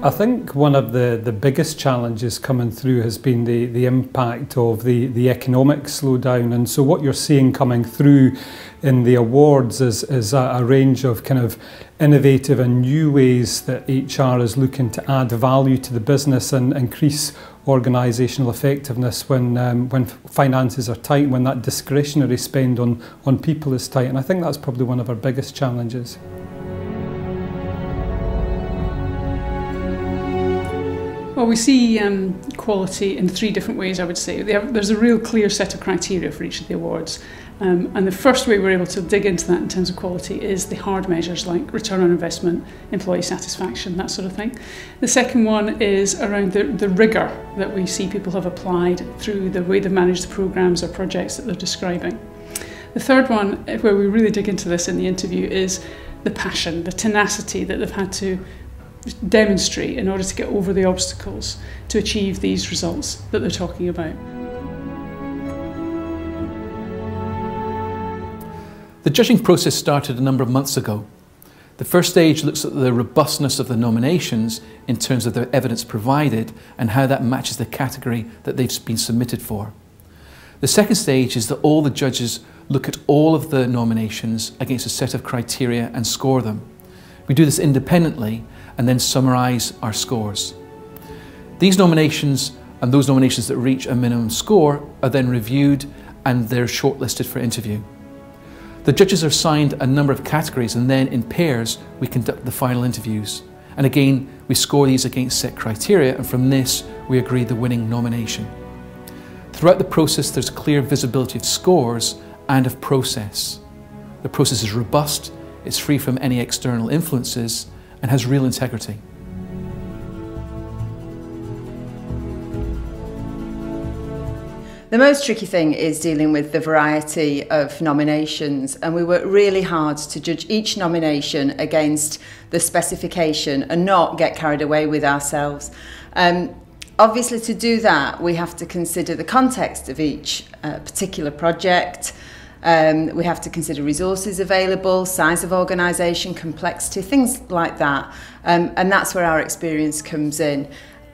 I think one of the biggest challenges coming through has been the impact of the economic slowdown, and so what you're seeing coming through in the awards is a range of kind of innovative and new ways that HR is looking to add value to the business and increase organisational effectiveness when finances are tight, when that discretionary spend on people is tight, and I think that's probably one of our biggest challenges. Well, we see quality in 3 different ways, I would say. There's a real clear set of criteria for each of the awards. And the first way we're able to dig into that in terms of quality is the hard measures like return on investment, employee satisfaction, that sort of thing. The second one is around the rigour that we see people have applied through the way they've managed the programmes or projects that they're describing. The third one, where we really dig into this in the interview, is the passion, the tenacity that they've had to demonstrate in order to get over the obstacles to achieve these results that they're talking about. The judging process started a number of months ago. The first stage looks at the robustness of the nominations in terms of the evidence provided and how that matches the category that they've been submitted for. The second stage is that all the judges look at all of the nominations against a set of criteria and score them. We do this independently and then summarise our scores. These nominations and those nominations that reach a minimum score are then reviewed and they're shortlisted for interview. The judges are assigned a number of categories and then in pairs we conduct the final interviews. And again, we score these against set criteria and from this we agree the winning nomination. Throughout the process there's clear visibility of scores and of process. The process is robust, it's free from any external influences and has real integrity. The most tricky thing is dealing with the variety of nominations, and we work really hard to judge each nomination against the specification and not get carried away with ourselves. Obviously, to do that, we have to consider the context of each particular project. We have to consider resources available, size of organisation, complexity, things like that. And that's where our experience comes in.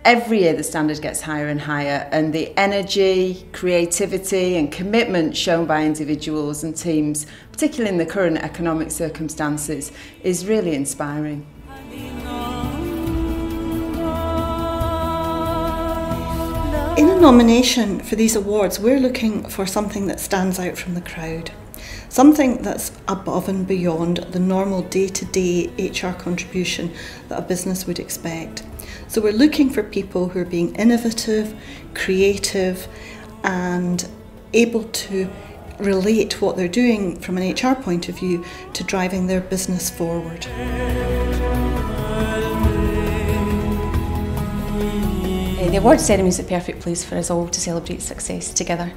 Every year the standard gets higher and higher, and the energy, creativity and commitment shown by individuals and teams, particularly in the current economic circumstances, is really inspiring. In a nomination for these awards, we're looking for something that stands out from the crowd, something that's above and beyond the normal day-to-day HR contribution that a business would expect. So we're looking for people who are being innovative, creative, and able to relate what they're doing from an HR point of view to driving their business forward. The award ceremony is the perfect place for us all to celebrate success together.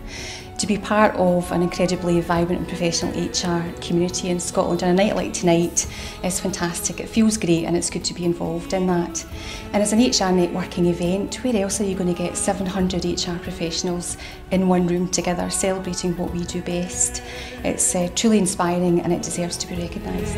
To be part of an incredibly vibrant and professional HR community in Scotland on a night like tonight is fantastic. It feels great and it's good to be involved in that. And as an HR networking event, where else are you going to get 700 HR professionals in one room together celebrating what we do best? It's truly inspiring and it deserves to be recognised.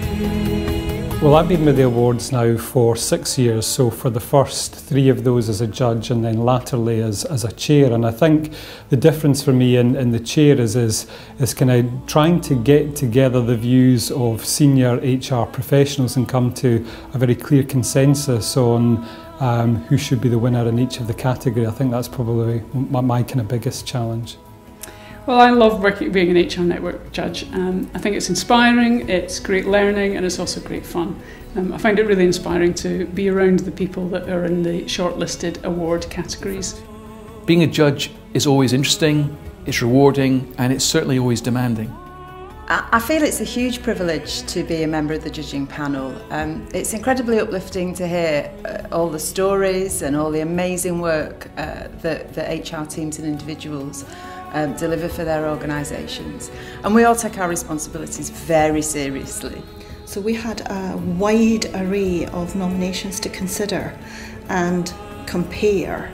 Well, I've been with the awards now for 6 years, so for the first 3 of those as a judge and then latterly as a chair, and I think the difference for me in the chair is kind of trying to get together the views of senior HR professionals and come to a very clear consensus on who should be the winner in each of the category. I think that's probably my kind of biggest challenge. Well, I love being an HR network judge. I think it's inspiring, it's great learning, and it's also great fun. I find it really inspiring to be around the people that are in the shortlisted award categories. Being a judge is always interesting, it's rewarding, and it's certainly always demanding. I feel it's a huge privilege to be a member of the judging panel. It's incredibly uplifting to hear all the stories and all the amazing work that HR teams and individuals deliver for their organisations. And we all take our responsibilities very seriously. So we had a wide array of nominations to consider and compare,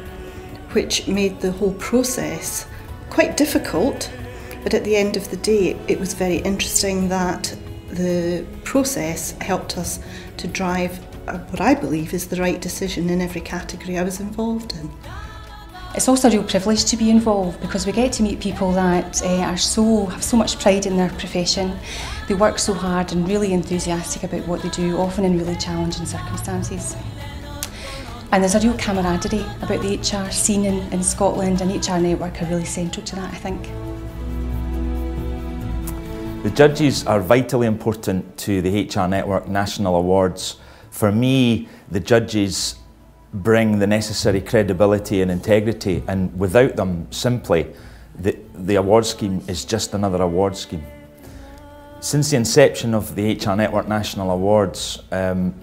which made the whole process quite difficult, but at the end of the day it was very interesting that the process helped us to drive what I believe is the right decision in every category I was involved in. It's also a real privilege to be involved because we get to meet people that have so much pride in their profession. They work so hard and really enthusiastic about what they do, often in really challenging circumstances. And there's a real camaraderie about the HR scene in Scotland, and HR Network are really central to that, I think. The judges are vitally important to the HR Network National Awards. For me, the judges bring the necessary credibility and integrity, and without them, simply, the award scheme is just another award scheme. Since the inception of the HR Network National Awards,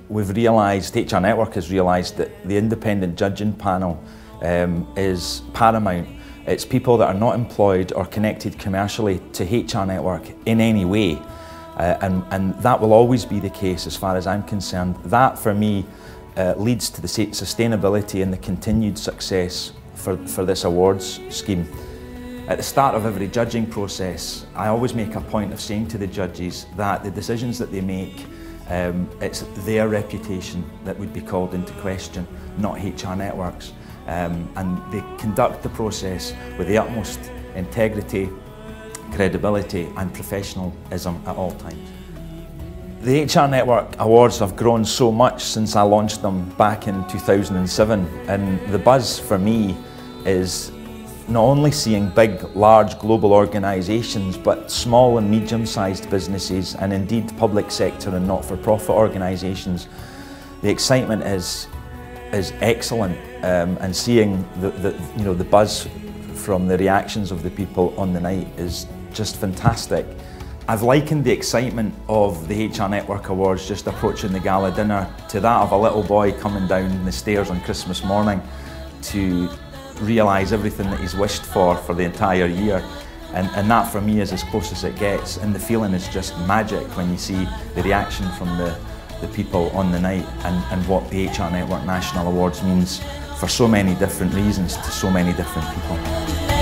we've realised, HR Network has realised that the independent judging panel is paramount. It's people that are not employed or connected commercially to HR Network in any way, and that will always be the case as far as I'm concerned. That, for me, leads to the sustainability and the continued success for this awards scheme. At the start of every judging process, I always make a point of saying to the judges that the decisions that they make, it's their reputation that would be called into question, not HR Network's. And they conduct the process with the utmost integrity, credibility and professionalism at all times. The HR Network Awards have grown so much since I launched them back in 2007, and the buzz for me is not only seeing big, large global organisations, but small and medium-sized businesses, and indeed public sector and not-for-profit organisations. The excitement is excellent, and seeing the buzz from the reactions of the people on the night is just fantastic. I've likened the excitement of the HR Network Awards just approaching the gala dinner to that of a little boy coming down the stairs on Christmas morning to realise everything that he's wished for the entire year. And that for me is as close as it gets, and the feeling is just magic when you see the reaction from the people on the night, and what the HR Network National Awards means for so many different reasons to so many different people.